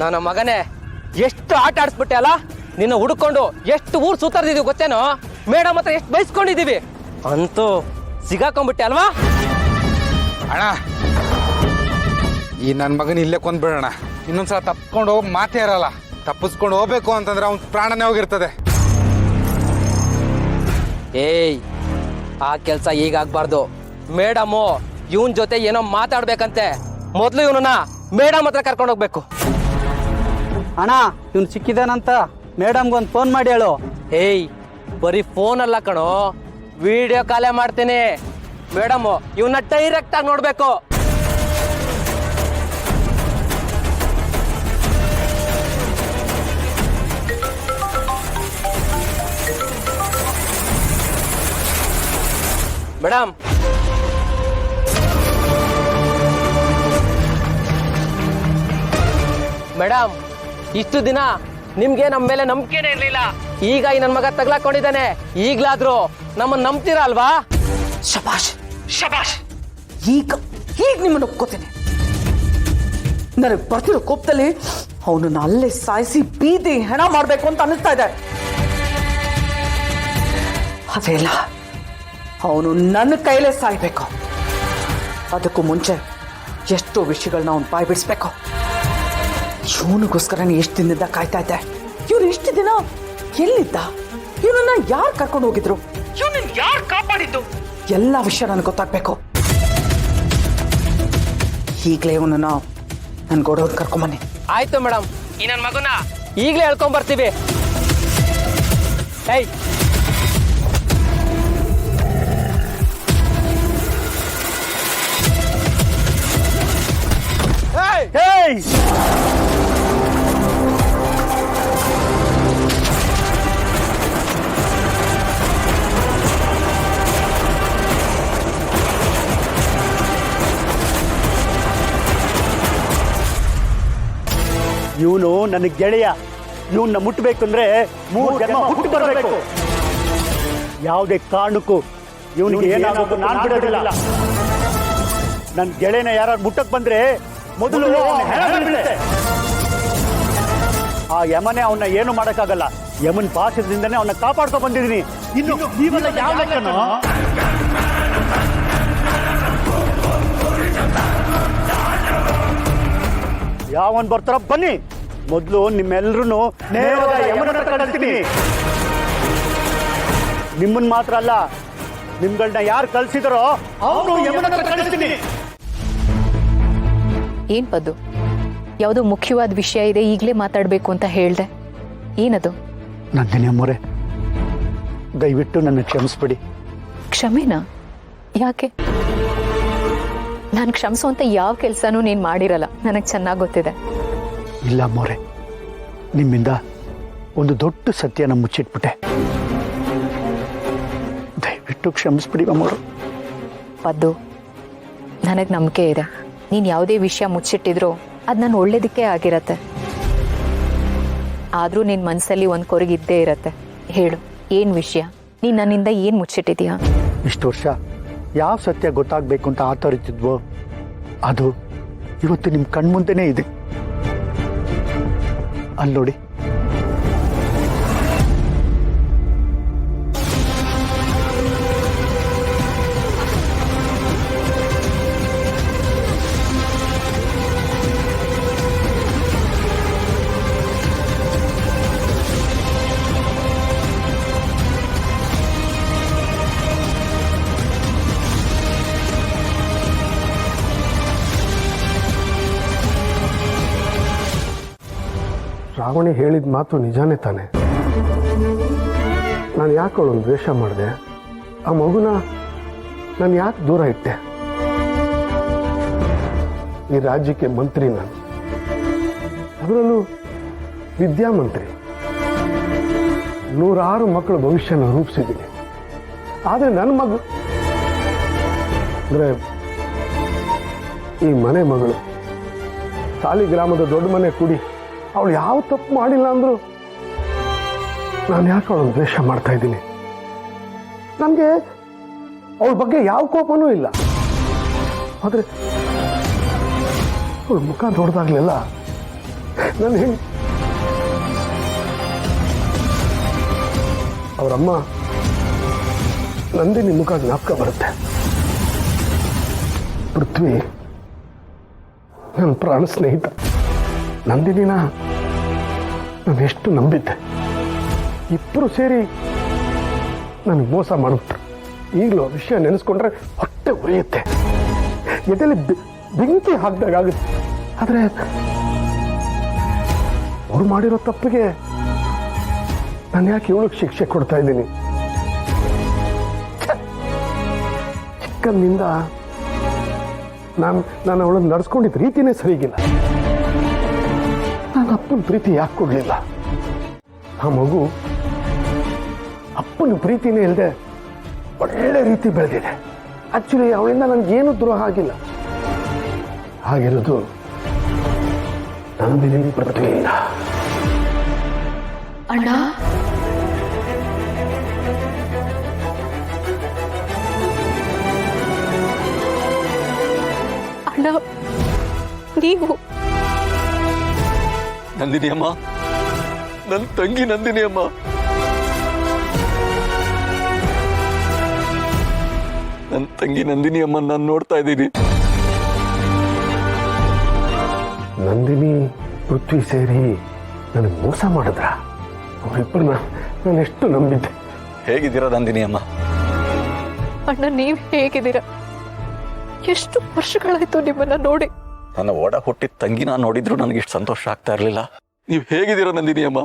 ನನ್ನ ಮಗನೇ ಎಷ್ಟು ಆಟ ಆಡಿಸ್ಬಿಟ್ಟೆ ಅಲ್ಲ. ನಿನ್ನ ಹುಡುಕೊಂಡು ಎಷ್ಟು ಊರು ಸುತ್ತಾರ್ದಿದೀವಿ ಗೊತ್ತೇನೋ. ಮೇಡಮ್ ಹತ್ರ ಎಷ್ಟು ಬಯಸ್ಕೊಂಡಿದೀವಿ, ಅಂತೂ ಸಿಗಾಕೊಂಡ್ಬಿಟ್ಟೆ ಅಲ್ವಾ. ಅಣ್ಣ ಈ ನನ್ನ ಮಗನ ಇಲ್ಲೇ ಕೊಂದ್ಬಿಡೋಣ. ಇನ್ನೊಂದ್ಸಲ ತಪ್ಕೊಂಡು ಹೋಗಿ ಮಾತೇ ಇರಲ್ಲ. ತಪ್ಪಿಸ್ಕೊಂಡು ಹೋಗ್ಬೇಕು ಅಂತಂದ್ರೆ ಅವ್ನ ಪ್ರಾಣನೇ ಹೋಗಿರ್ತದೆ. ಏಯ್, ಆ ಕೆಲಸ ಈಗಾಗಬಾರ್ದು. ಮೇಡಮು ಇವನ್ ಜೊತೆ ಏನೋ ಮಾತಾಡ್ಬೇಕಂತೆ. ಮೊದಲು ಇವನನ್ನ ಮೇಡಮ್ ಹತ್ರ ಕರ್ಕೊಂಡು ಹೋಗ್ಬೇಕು. ಅಣ್ಣ ಇವ್ನು ಸಿಕ್ಕಿದಾನಂತ ಮೇಡಮ್ಗೊಂದು ಫೋನ್ ಮಾಡಿ ಹೇಳು. ಏಯ್, ಬರೀ ಫೋನ್ ಅಲ್ಲ ಕಣೋ, ವಿಡಿಯೋ ಕಾಲೇ ಮಾಡ್ತೀನಿ. ಮೇಡಮ್ ಇವನ್ನ ಡೈರೆಕ್ಟ್ ಆಗಿ ನೋಡ್ಬೇಕು. ಮೇಡಮ್, ಮೇಡಮ್, ಇಷ್ಟು ದಿನ ನಿಮ್ಗೆ ನಮ್ಮ ಮೇಲೆ ನಂಬಿಕೆನೇ ಇರ್ಲಿಲ್ಲ. ಈಗ ಈ ನನ್ನ ಮಗ ತಗ್ಲಾಕೊಂಡಿದ್ದಾನೆ. ಈಗ್ಲಾದ್ರೂ ನಮ್ಮನ್ನ ನಂಬ್ತೀರಾ ಅಲ್ವಾ? ಶಬಾಷ್ ಶಬಾಷ್. ಈಗ ನಿಮ್ಮನ್ನು ಒಪ್ಕೋತೇನೆ. ನನಗೆ ಬರ್ತಿರೋ ಕೋಪದಲ್ಲಿ ಅವನನ್ನ ಅಲ್ಲೇ ಸಾಯಿಸಿ ಬೀದಿ ಹೆಣ ಮಾಡ್ಬೇಕು ಅಂತ ಅನ್ನಿಸ್ತಾ ಇದೆ. ಅದೇಲ್ಲ, ಅವನು ನನ್ನ ಕೈಲೇ ಸಾಯ್ಬೇಕು. ಅದಕ್ಕೂ ಮುಂಚೆ ಎಷ್ಟೋ ವಿಷಯಗಳನ್ನ ಅವನು ಬಾಯ್ ಬಿಡಿಸ್ಬೇಕು. ಇವನಿಗೋಸ್ಕರ ಎಷ್ಟು ದಿನದಿಂದ ಕಾಯ್ತಾ ಇದ್ದೆ. ಇವನು ಇಷ್ಟು ದಿನ ಎಲ್ಲಿದ್ದ? ಇವನನ್ನ ಯಾರು ಕರ್ಕೊಂಡು ಹೋಗಿದ್ರು? ಇವನನ್ನ ಯಾರು ಕಾಪಾಡಿದ್ದು? ಎಲ್ಲ ವಿಷಯ ನನಗೆ ಗೊತ್ತಾಗ್ಬೇಕು. ಈಗಲೇ ಇವನನ್ನ ನನ್ನ ಗೋಡೌನ್ ಕರ್ಕೊಂಬನ್ನಿ. ಆಯ್ತು ಮೇಡಮ್, ಈ ನನ್ನ ಮಗನ ಈಗಲೇ ಹೇಳ್ಕೊಂಡ್ ಬರ್ತೀವಿ. ಏಯ್, ಇವನು ನನ್ನ ಗೆಳೆಯ. ಇವನ್ನ ಮುಟ್ಟಬೇಕಂದ್ರೆ 3 ಜನ್ಮ ಹುಟ್ಟು ಬರಬೇಕು. ಯಾವುದೇ ಕಾರಣಕ್ಕೂ ಇವನಿಗೆ ಏನಾಗಬೇಕು ನಾನು ಬಿಡೋದಿಲ್ಲ. ನನ್ನ ಗೆಳೆಯನ ಯಾರು ಮುಟ್ಟಕ್ ಬಂದ್ರೆ ಮೊದಲು ಹೆಣ ಬೀಳುತ್ತೆ. ಆ ಯಮನೆ ಅವನ್ನ ಏನು ಮಾಡಕ್ಕಾಗಲ್ಲ. ಯಮನ್ ಭಾಷೆದಿಂದನೇ ಅವನ್ನ ಕಾಪಾಡ್ಕೊ ಬಂದಿದ್ದೀನಿ. ಇನ್ನು ನೀವೆಲ್ಲ ಯಾವ ಲೆಕ್ಕನೋ? ಯಾವನ್ ಬರ್ತಾರ ಬನ್ನಿ. ಮೊದಲು ನಿಮ್ಮೆಲ್ಲರೂ ನೇರವಾಗಿ ಯಮನ ಹತ್ರ ಕಳಿಸ್ತೀನಿ. ನಿಮ್ಮನ್ ಮಾತ್ರ ಅಲ್ಲ, ನಿಮ್ಗಳನ್ನ ಯಾರು ಕಳ್ಸಿದಾರೋ ಅವರು ಯಮನ ಹತ್ರ ಕಳಿಸ್ತೀನಿ. ಏನ್ ಪದ್ದು, ಯಾವುದೋ ಮುಖ್ಯವಾದ ವಿಷಯ ಇದೆ, ಈಗಲೇ ಮಾತಾಡಬೇಕು ಅಂತ ಹೇಳ್ದೆ. ಏನದು? ನಂದಿನಿ ಅಮ್ಮೋರೆ, ದಯವಿಟ್ಟು ನನ್ನ ಕ್ಷಮಿಸ್ಬಿಡಿ. ಕ್ಷಮೆನಾ? ಯಾಕೆ? ನಾನು ಕ್ಷಮಿಸುವಂತ ಯಾವ ಕೆಲಸನೂ ನೀನು ಮಾಡಿರಲ್ಲ, ನನಗೆ ಚೆನ್ನಾಗಿ ಗೊತ್ತಿದೆ. ಇಲ್ಲ ಅಮ್ಮೋರೆ, ನಿಮ್ಮಿಂದ ಒಂದು ದೊಡ್ಡ ಸತ್ಯನ ಮುಚ್ಚಿಟ್ಬಿಟ್ಟೆ. ದಯವಿಟ್ಟು ಕ್ಷಮಿಸ್ಬಿಡಿ ಅಮ್ಮೋರು. ಪದ್ದು, ನನಗೆ ನಂಬಿಕೆ ಇದೆ, ನೀನು ಯಾವುದೇ ವಿಷಯ ಮುಚ್ಚಿಟ್ಟಿದ್ರು ಅದು ನಾನು ಒಳ್ಳೇದಕ್ಕೆ ಆಗಿರತ್ತೆ. ಆದರೂ ನಿನ್ನ ಮನಸ್ಸಲ್ಲಿ ಒಂದು ಕೊರಗಿದ್ದೇ ಇರತ್ತೆ. ಹೇಳು, ಏನು ವಿಷಯ? ನೀನು ನನ್ನಿಂದ ಏನು ಮುಚ್ಚಿಟ್ಟಿದೀಯಾ? ಇಷ್ಟು ವರ್ಷ ಯಾವ ಸತ್ಯ ಗೊತ್ತಾಗಬೇಕು ಅಂತ ಆತರಿತಿದ್ವೋ ಅದು ಇವತ್ತು ನಿಮ್ಮ ಕಣ್ಮುಂದೆನೇ ಇದೆ. ಅಲ್ಲಿ ನೋಡಿ, ರಾವಣಿ ಹೇಳಿದ ಮಾತು ನಿಜಾನೇ ತಾನೆ. ನಾನು ಯಾಕೆ ಅವಳನ್ನು ದ್ವೇಷ ಮಾಡಿದೆ? ಆ ಮಗುನ ನಾನು ಯಾಕೆ ದೂರ ಇಟ್ಟೆ? ಈ ರಾಜ್ಯಕ್ಕೆ ಮಂತ್ರಿ ನಾನು, ಅದರಲ್ಲೂ ವಿದ್ಯಾಮಂತ್ರಿ. 106 ಮಕ್ಕಳ ಭವಿಷ್ಯನ ರೂಪಿಸಿದ್ದೀನಿ. ಆದರೆ ನನ್ನ ಮಗು ಅಂದರೆ ಈ ಮನೆ ಮಗಳು ಸಾಲಿಗ್ರಾಮದ ದೊಡ್ಡ ಮನೆ ಕುಡಿ ಅವಳು ಯಾವ ತಪ್ಪು ಮಾಡಿಲ್ಲ ಅಂದ್ರು ನಾನು ಯಾಕೆ ಅವಳನ್ನು ದ್ವೇಷ ಮಾಡ್ತಾ ಇದ್ದೀನಿ? ನನಗೆ ಅವಳ ಬಗ್ಗೆ ಯಾವ ಕೋಪನೂ ಇಲ್ಲ. ಆದರೆ ಅವಳ ಮುಖ ನೋಡಿದಾಗ್ಲೆಲ್ಲ ನನ್ನ ಅವರಮ್ಮ ನಂದಿನಿ ಮುಖ ಜ್ಞಾಪಕ ಬರುತ್ತೆ. ಪೃಥ್ವಿ ನನ್ನ ಪ್ರಾಣ ಸ್ನೇಹಿತ. ನಂದಿನಿನ ನಾನು ಎಷ್ಟು ನಂಬಿದ್ದೆ. ಇಬ್ಬರು ಸೇರಿ ನನಗೆ ಮೋಸ ಮಾಡಿಬಿಟ್ರು. ಈಗಲೂ ವಿಷಯ ನೆನೆಸ್ಕೊಂಡ್ರೆ ಹೊಟ್ಟೆ ಉರಿಯುತ್ತೆ, ಎದೆಯಲ್ಲಿ ಬೆಂಕಿ ಹಾಕ್ದಾಗುತ್ತೆ. ಆದರೆ ಅವ್ರು ಮಾಡಿರೋ ತಪ್ಪಿಗೆ ನಾನು ಯಾಕೆ ಇವಳಿಗೆ ಶಿಕ್ಷೆ ಕೊಡ್ತಾ ಇದ್ದೀನಿ? ಚಿಕ್ಕಂದಿನಿಂದ ನಾನು ಅವಳನ್ನು ನಡೆಸ್ಕೊಂಡಿದ್ದ ರೀತಿನೇ ಸರಿಗಿಲ್ಲ. ನಾನು ಅಪ್ಪನ ಪ್ರೀತಿ ಯಾಕೆ ಕೊಡ್ಲಿಲ್ಲ? ಆ ಮಗು ಅಪ್ಪನ ಪ್ರೀತಿನೇ ಇಲ್ಲದೆ ಒಳ್ಳೆ ರೀತಿ ಬೆಳೆದಿದೆ. ಆಕ್ಚುಲಿ ಅವಳಿಂದ ನನಗೇನು ದ್ರೋಹ ಆಗಿಲ್ಲ. ಆಗಿರೋದು ನಂದಿನಿ ಪೃಥ್ವಿಯಿಂದ. ಅಣ್ಣ, ಅಣ್ಣ, ನೀವು ನಂದಿನಿ ಅಮ್ಮ, ನನ್ನ ತಂಗಿ ನಂದಿನಿ ಅಮ್ಮ. ನನ್ನ ತಂಗಿ ನಂದಿನಿ ಅಮ್ಮ ನಾನು ನೋಡ್ತಾ ಇದ್ದೀನಿ. ನಂದಿನಿ ಪೃಥ್ವಿ ಸೇರಿ ನನಗೆ ಮೋಸ ಮಾಡಿದ್ರ? ಅವರಿಬ್ಬರನ್ನ ನಾನು ಎಷ್ಟು ನಂಬಿದ್ದೆ. ಹೇಗಿದ್ದೀರಾ ನಂದಿನಿ ಅಮ್ಮ? ಅಣ್ಣ, ನೀವ್ ಹೇಗಿದ್ದೀರಾ? ಎಷ್ಟು ವರ್ಷಗಳಾಯ್ತು ನಿಮ್ಮನ್ನ ನೋಡಿ. ನನ್ನ ಒಡ ಹುಟ್ಟಿದ ತಂಗಿನ ನೋಡಿದ್ರು ನನಗೆ ಇಷ್ಟು ಸಂತೋಷ ಆಗ್ತಾ ಇರಲಿಲ್ಲ. ನೀವು ಹೇಗಿದ್ದೀರಾ ನಂದಿನಿ ಅಮ್ಮ?